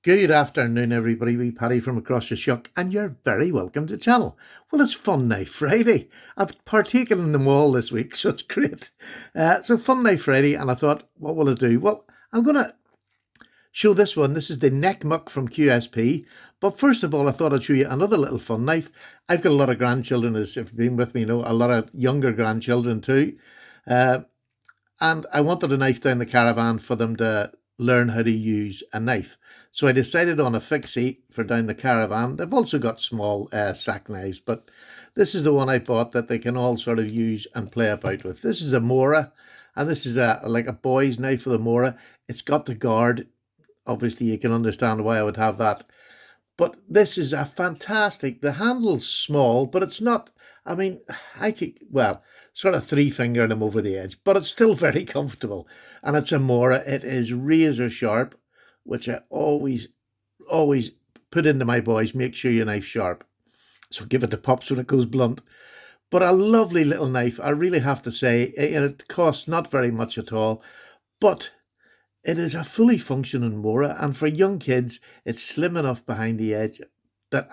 Good afternoon, everybody. Wee Paddy from across the shuck, and you're very welcome to the channel. Well, it's Fun Night Friday. I've partaken in them all this week, so it's great. So Fun Night Friday, and I thought, what will I do? Well, I'm going to show this one. This is the Neckmuck from Qsp. But first of all, I thought I'd show you another little fun knife. I've got a lot of grandchildren, as if you've been with me, you know, a lot of younger grandchildren too. And I wanted a knife down the caravan for them to learn how to use a knife. So I decided on a fixie for down the caravan. They've also got small sack knives, but this is the one I bought that they can all sort of use and play about with. This is a Mora, and this is like a boy's knife for the Mora. It's got the guard. Obviously, you can understand why I would have that. But this is a fantastic, the handle's small, but it's not, I mean, I could, well, sort of three finger them over the edge, but it's still very comfortable. And it's a Mora, it is razor sharp, which I always put into my boys, make sure your knife's sharp. So give it the pops when it goes blunt. But a lovely little knife, I really have to say, and it costs not very much at all, but it is a fully functioning Mora, and for young kids, it's slim enough behind the edge that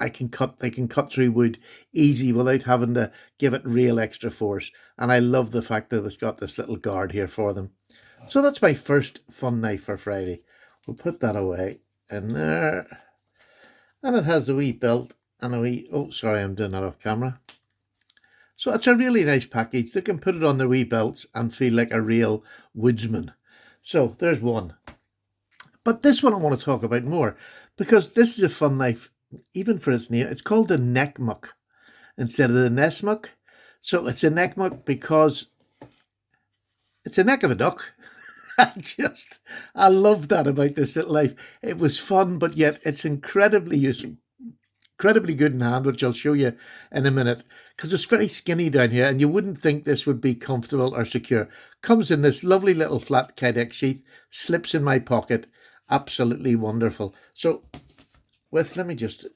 they can cut through wood easy without having to give it real extra force. And I love the fact that it's got this little guard here for them. So that's my first fun knife for Friday. We'll put that away in there. And it has the wee belt and a wee, oh, sorry, I'm doing that off camera. So it's a really nice package. They can put it on their wee belts and feel like a real woodsman. So there's one. But this one I want to talk about more because this is a fun knife, even for its name. It's called the Neckmuck instead of the Nessmuck. So it's a Neckmuck because it's a neck of a duck. I love that about this little knife. It was fun, but yet it's incredibly useful. Incredibly good in hand, which I'll show you in a minute, because it's very skinny down here and you wouldn't think this would be comfortable or secure. Comes in this lovely little flat Kydex sheath, slips in my pocket, absolutely wonderful. So let me just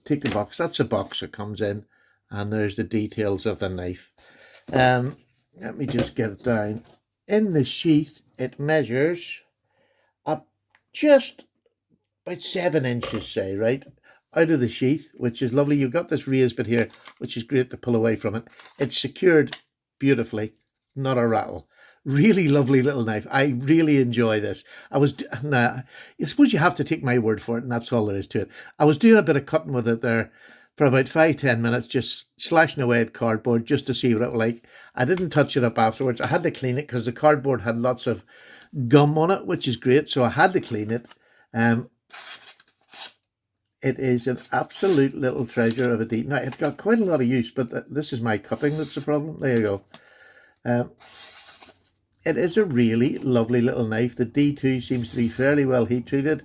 take the box. That's a box that comes in, and there's the details of the knife. Let me just get it down. In the sheath, it measures up just about 7 inches, say, right? Out of the sheath, which is lovely. You've got this raised bit here, which is great to pull away from it. It's secured beautifully, not a rattle. Really lovely little knife. I really enjoy this. I suppose you have to take my word for it, and that's all there is to it. I was doing a bit of cutting with it there for about 5-10 minutes, just slashing away at cardboard just to see what it was like. I didn't touch it up afterwards. I had to clean it because the cardboard had lots of gum on it, which is great, so I had to clean it. It is an absolute little treasure of a deep. Now, it's got quite a lot of use, but this is my cutting that's the problem. There you go. It is a really lovely little knife. The D2 seems to be fairly well heat treated.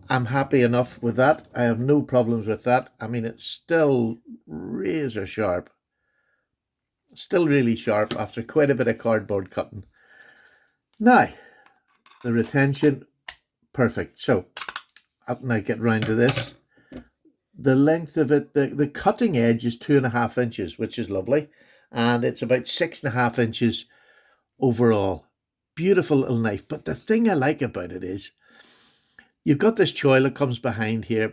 I'm happy enough with that. I have no problems with that. I mean, it's still razor sharp. Still really sharp after quite a bit of cardboard cutting. Now, the retention, perfect. So, now get round to this. The length of it, the cutting edge is 2.5 inches, which is lovely. And it's about 6.5 inches overall. Beautiful little knife. But the thing I like about it is, you've got this choil that comes behind here,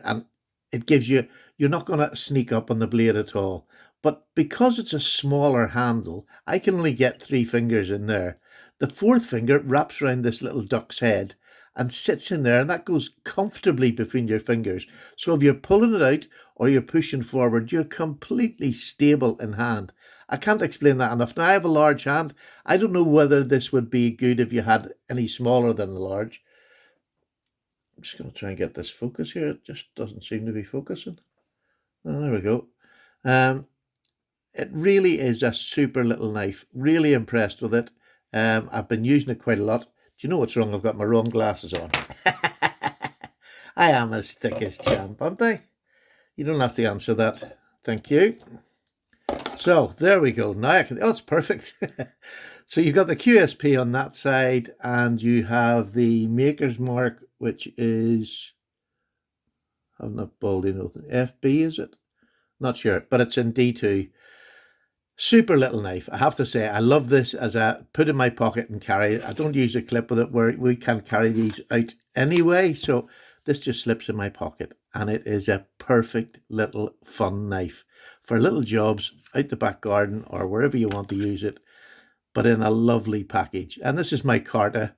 and it gives you, you're not going to sneak up on the blade at all. But because it's a smaller handle, I can only get 3 fingers in there. The 4th finger wraps around this little duck's head and sits in there, and that goes comfortably between your fingers. So if you're pulling it out or you're pushing forward, you're completely stable in hand. I can't explain that enough. Now, I have a large hand. I don't know whether this would be good if you had any smaller than the large. I'm just going to try and get this focus here. It just doesn't seem to be focusing. Oh, there we go. It really is a super little knife. Really impressed with it. I've been using it quite a lot. Do you know what's wrong? I've got my wrong glasses on. I am as thick as champ, aren't I? You don't have to answer that. Thank you. So, there we go. Now I can... Oh, it's perfect. So you've got the QSP on that side, and you have the maker's mark, which is... I'm not baldy nothing. FB, is it? Not sure, but it's in D2. Super little knife. I have to say, I love this as a put in my pocket and carry. I don't use a clip with it where we can't carry these out anyway. So this just slips in my pocket, and it is a perfect little fun knife for little jobs out the back garden or wherever you want to use it, but in a lovely package. And this is my Carta.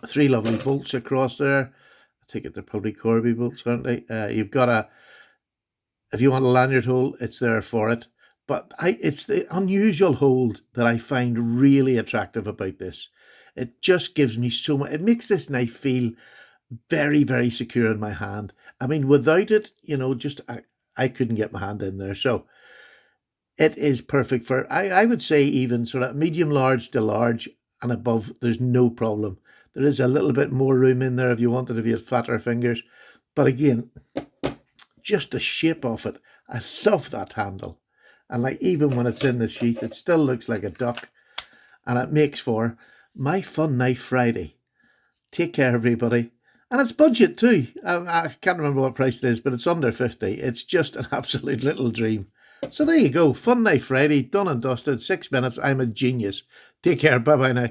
3 lovely bolts across there. I take it they're probably Corby bolts, aren't they? You've got if you want a lanyard hole, it's there for it. But it's the unusual hold that I find really attractive about this. It just gives me so much. It makes this knife feel very, very secure in my hand. I mean, without it, I couldn't get my hand in there. So it is perfect for, I would say, even sort of medium large to large and above. There's no problem. There is a little bit more room in there if you wanted, if you had fatter fingers. But again, just the shape of it, I love that handle. And like, even when it's in the sheath, it still looks like a duck. And it makes for my Fun Knife Friday. Take care, everybody. And it's budget too. I can't remember what price it is, but it's under 50. It's just an absolute little dream. So there you go. Fun Knife Friday, done and dusted. 6 minutes. I'm a genius. Take care. Bye-bye now.